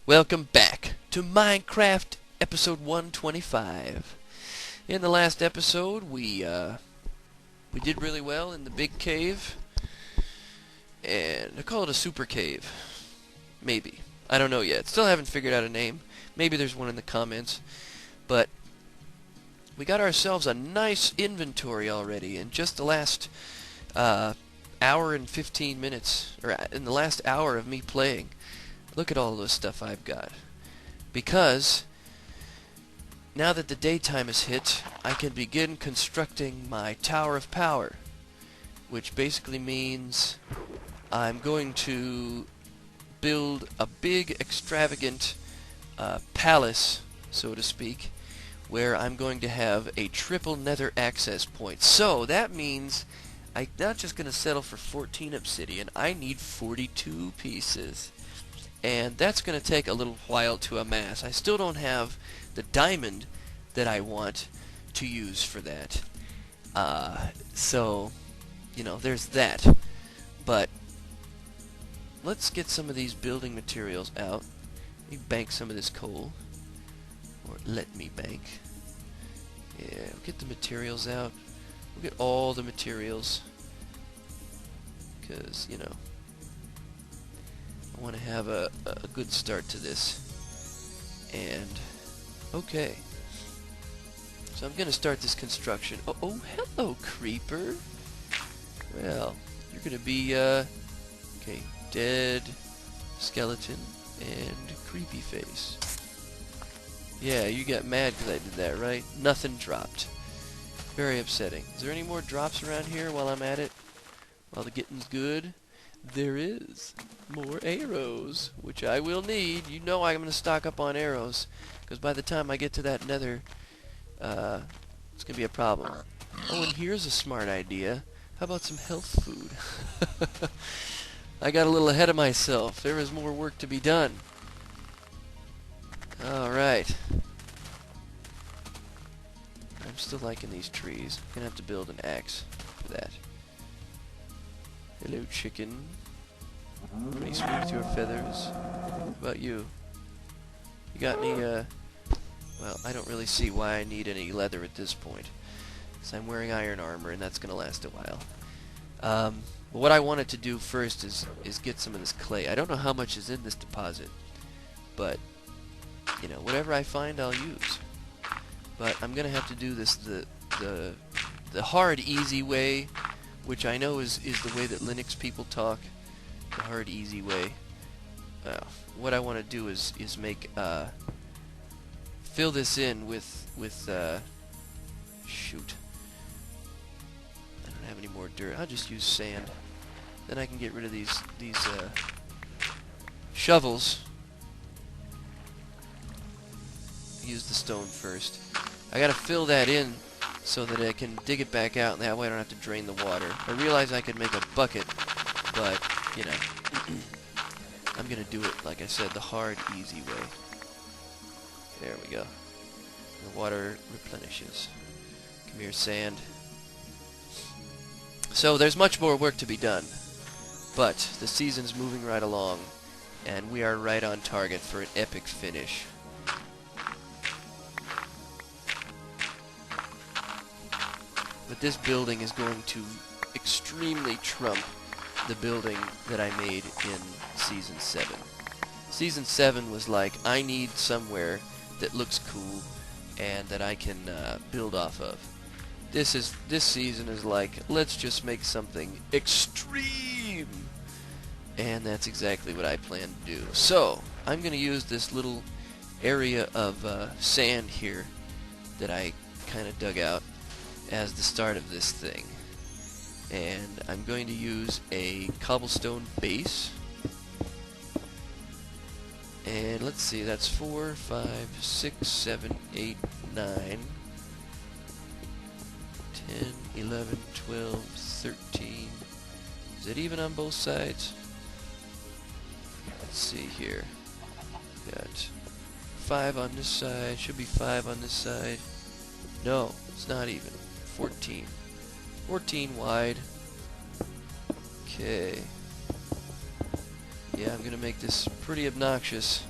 Welcome back to Minecraft episode 125. In the last episode, we did really well in the big cave, and I call it a super cave. Maybe. I don't know yet. Still haven't figured out a name. Maybe there's one in the comments. But we got ourselves a nice inventory already in just the last hour and 15 minutes, or in the last hour of me playing. Look at all the stuff I've got. Because now that the daytime is hit, I can begin constructing my Tower of Power, which basically means I'm going to build a big, extravagant palace, so to speak, where I'm going to have a triple nether access point. So that means I'm not just going to settle for 14 obsidian, I need 42 pieces. And that's going to take a little while to amass. I still don't have the diamond that I want to use for that. So, you know, there's that. But let's get some of these building materials out. Let me bank some of this coal. Or let me bank. Yeah, we'll get the materials out. We'll get all the materials. Because, you know, I want to have a good start to this. And, okay. So I'm going to start this construction. Oh, hello, creeper. Well, you're going to be, okay, dead, skeleton, and creepy face. Yeah, you got mad because I did that, right? Nothing dropped. Very upsetting. Is there any more drops around here while I'm at it? While the getting's good? There is more arrows, which I will need. You know I'm going to stock up on arrows, because by the time I get to that nether, it's going to be a problem. Oh, and here's a smart idea. How about some health food? I got a little ahead of myself. There is more work to be done. Alright. I'm still liking these trees. I'm going to have to build an axe for that. Hello, chicken. Pretty sweet with your feathers. What about you? You got any, well, I don't really see why I need any leather at this point. So I'm wearing iron armor, and that's going to last a while. But what I wanted to do first is get some of this clay. I don't know how much is in this deposit, but, you know, whatever I find, I'll use. But I'm going to have to do this the hard, easy way, which I know is the way that Linux people talk, the hard, easy way. What I want to do is make, fill this in with shoot. I don't have any more dirt. I'll just use sand. Then I can get rid of these shovels. Use the stone first. I gotta fill that in so that I can dig it back out, and that way I don't have to drain the water. I realize I could make a bucket, but, you know, I'm gonna do it, like I said, the hard, easy way. There we go. The water replenishes. Come here, sand. So there's much more work to be done, but the season's moving right along, and we are right on target for an epic finish. But this building is going to extremely trump the building that I made in Season 7. Season 7 was like, I need somewhere that looks cool and that I can build off of. This season is like, let's just make something extreme! And that's exactly what I plan to do. So, I'm going to use this little area of sand here that I kind of dug out as the start of this thing. And I'm going to use a cobblestone base. And let's see, that's 4, 5, 6, 7, 8, 9, 10, 11, 12, 13. Is it even on both sides? Let's see here. Got 5 on this side, should be 5 on this side. No, it's not even. 14. 14 wide. Okay. Yeah, I'm gonna make this pretty obnoxious.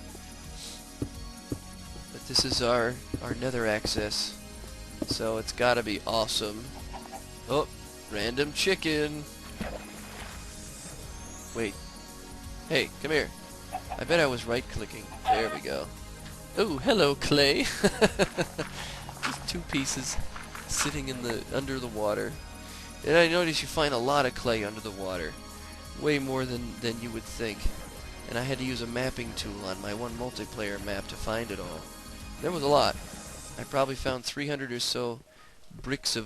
This is our nether access. So it's gotta be awesome. Oh, random chicken. Wait. Hey, come here. I bet I was right-clicking. There we go. Oh, hello, clay. Just two pieces sitting in the under the water. And I noticed you find a lot of clay under the water. Way more than you would think. And I had to use a mapping tool on my one multiplayer map to find it all. There was a lot. I probably found 300 or so bricks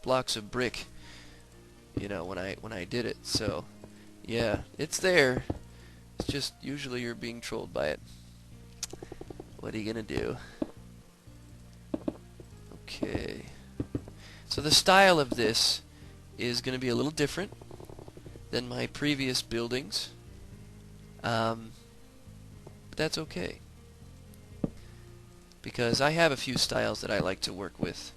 blocks of brick, you know, when I did it. So, yeah, it's there. It's just usually you're being trolled by it. What are you gonna do? Okay. So the style of this is gonna be a little different than my previous buildings, but that's okay, because I have a few styles that I like to work with.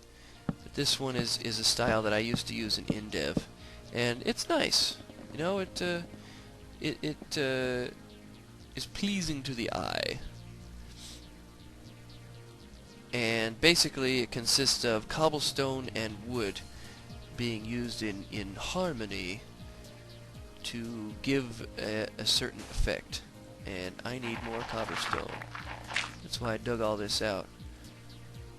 But this one is a style that I used to use in InDev, and it's nice. You know, it is pleasing to the eye. And basically it consists of cobblestone and wood being used in harmony to give a certain effect. And I need more cobblestone. That's why I dug all this out.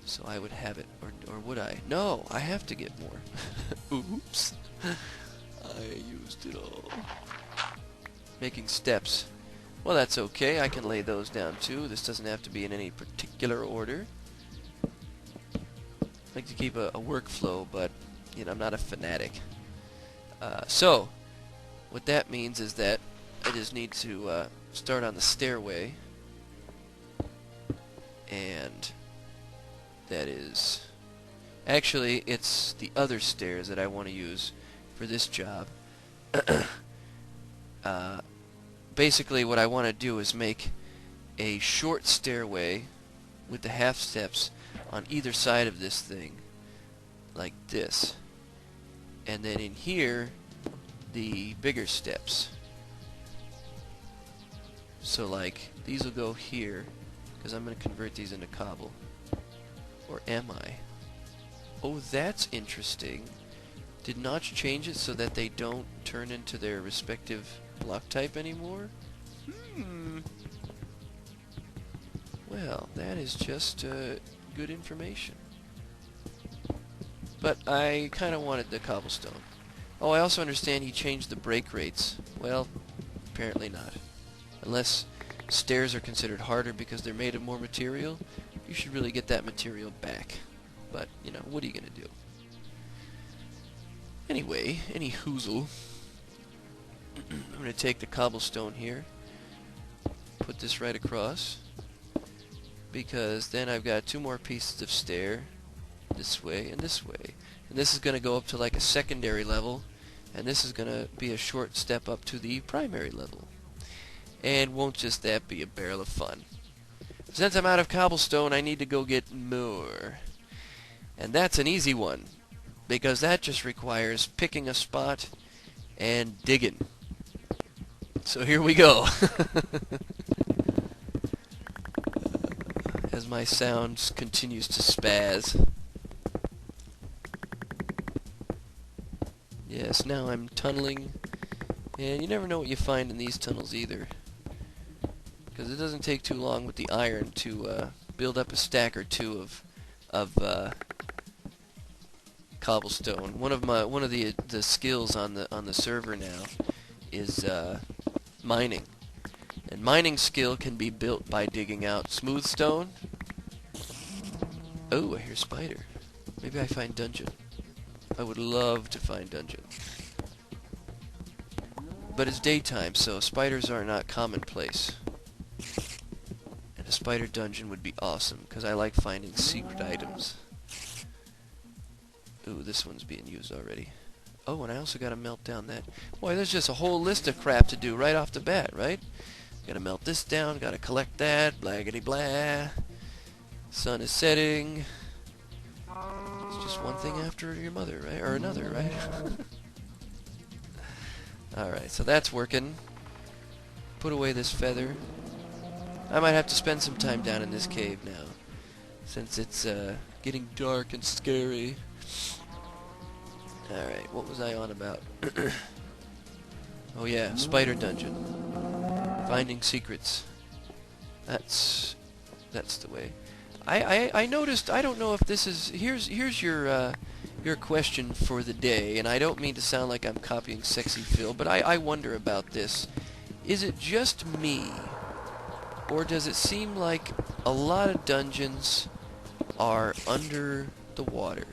So I would have it. Or would I? No, I have to get more. Oops. I used it all. Making steps. Well, that's okay. I can lay those down too. This doesn't have to be in any particular order. I like to keep a workflow, but you know, I'm not a fanatic. So what that means is that I just need to start on the stairway, and that is actually it's the other stairs that I want to use for this job. Basically what I want to do is make a short stairway with the half steps on either side of this thing, like this, and then in here the bigger steps. So like these will go here, because I'm going to convert these into cobble. Or am I? Oh, that's interesting. Did Notch change it so that they don't turn into their respective block type anymore? Well, that is just good information. But I kind of wanted the cobblestone. Oh, I also understand he changed the break rates. Well, apparently not. Unless stairs are considered harder because they're made of more material, you should really get that material back. But, you know, what are you going to do? Anyway, any hoozle. I'm going to take the cobblestone here, put this right across, because then I've got two more pieces of stair, this way and this way. And this is going to go up to like a secondary level, and this is going to be a short step up to the primary level. And won't just that be a barrel of fun? Since I'm out of cobblestone, I need to go get more. And that's an easy one, because that just requires picking a spot and digging. So here we go. As my sound continues to spaz. Yes, now I'm tunneling, and you never know what you find in these tunnels either, because it doesn't take too long with the iron to build up a stack or two of cobblestone. One of the skills on the server now is mining, and mining skill can be built by digging out smooth stone. Oh, I hear spider. Maybe I find dungeon. I would love to find dungeon. But it's daytime, so spiders are not commonplace. And a spider dungeon would be awesome, because I like finding secret items. Ooh, this one's being used already. Oh, and I also gotta melt down that. Boy, there's just a whole list of crap to do right off the bat, right? Gotta melt this down, gotta collect that, blaggity blah. Sun is setting. It's just one thing after your mother, right? Or another, right? Alright, so that's working. Put away this feather. I might have to spend some time down in this cave now, since it's getting dark and scary. Alright, what was I on about? Oh yeah, spider dungeon. Finding secrets. That's the way. I noticed, I don't know if this is, here's your question for the day, and I don't mean to sound like I'm copying Sexy Phil, but I wonder about this. Is it just me, or does it seem like a lot of dungeons are under the water?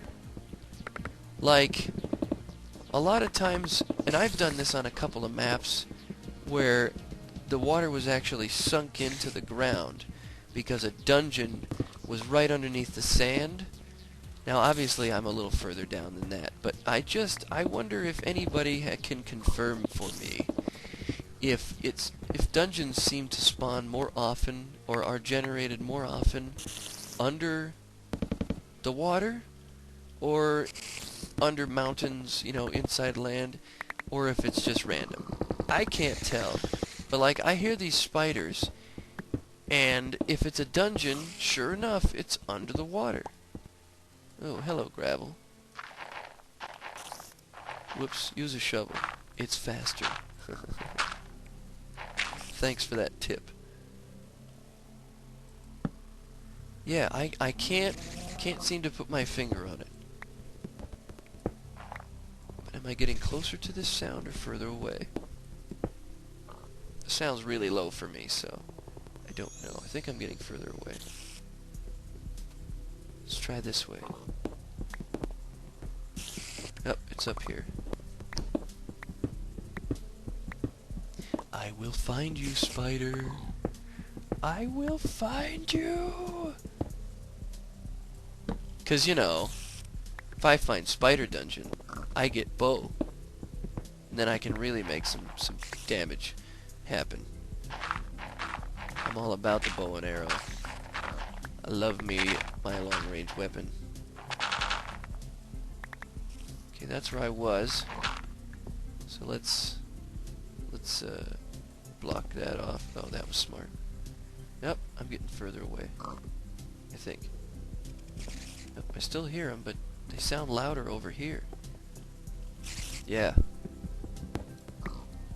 Like, a lot of times, and I've done this on a couple of maps, where the water was actually sunk into the ground because a dungeon was right underneath the sand. Now obviously I'm a little further down than that, but I wonder if anybody can confirm for me if dungeons seem to spawn more often or are generated more often under the water or under mountains, you know, inside land, or if it's just random. I can't tell. But like, I hear these spiders, and if it's a dungeon, sure enough, it's under the water. Oh, hello, gravel. Whoops, use a shovel. It's faster. Thanks for that tip. Yeah, I can't seem to put my finger on it. But am I getting closer to this sound or further away? The sound's really low for me, so I don't know. I think I'm getting further away. Let's try this way. Oh, it's up here. I will find you, spider. I will find you. 'Cause, you know, if I find spider dungeon, I get bow. And then I can really make some damage happen. I'm all about the bow and arrow. I love me my long range weapon. Okay, that's where I was. So let's block that off. Oh, that was smart. Yep, I'm getting further away, I think. Yep, I still hear them, but they sound louder over here. Yeah.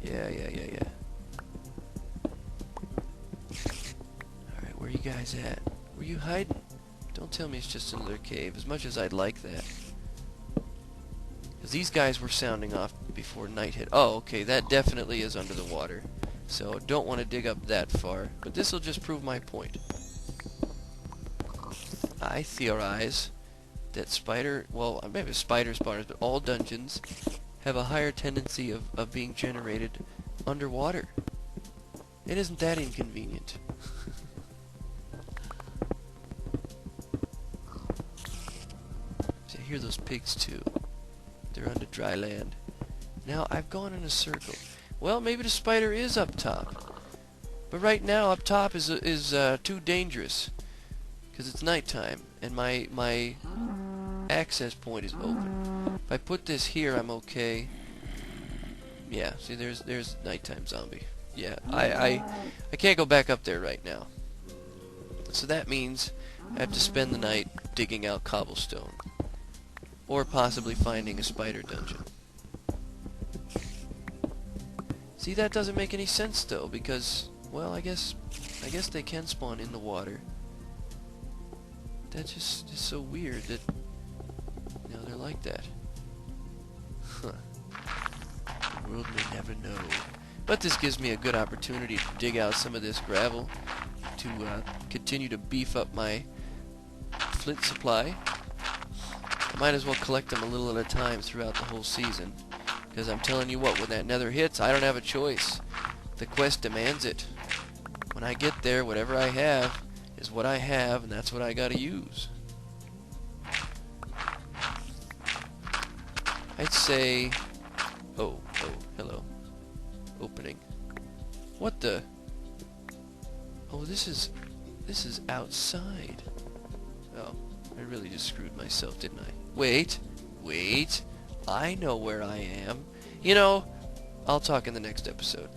Yeah. Alright, where you guys at? Where you hiding? Don't tell me it's just another cave, as much as I'd like that. Because these guys were sounding off before night hit. Oh, okay, that definitely is under the water. So, don't want to dig up that far. But this will just prove my point. I theorize that maybe spider spawners, but all dungeons have a higher tendency of being generated underwater. It isn't that inconvenient. See, I hear those pigs too. They're under dry land. Now, I've gone in a circle. Well, maybe the spider is up top. But right now, up top is too dangerous. Because it's nighttime, and my access point is open. If I put this here, I'm okay. Yeah, see, there's nighttime zombie. Yeah, I can't go back up there right now. So that means I have to spend the night digging out cobblestone. Or possibly finding a spider dungeon. See, that doesn't make any sense though, because, well, I guess they can spawn in the water. That's just so weird that, you know, they're like that. Huh. The world may never know. But this gives me a good opportunity to dig out some of this gravel to continue to beef up my flint supply. I might as well collect them a little at a time throughout the whole season. Because I'm telling you what, when that nether hits, I don't have a choice. The quest demands it. When I get there, whatever I have is what I have, and that's what I gotta use. I'd say... Oh, hello. Opening. What the... Oh, this is outside. Oh, I really just screwed myself, didn't I? Wait. I know where I am. You know, I'll talk in the next episode.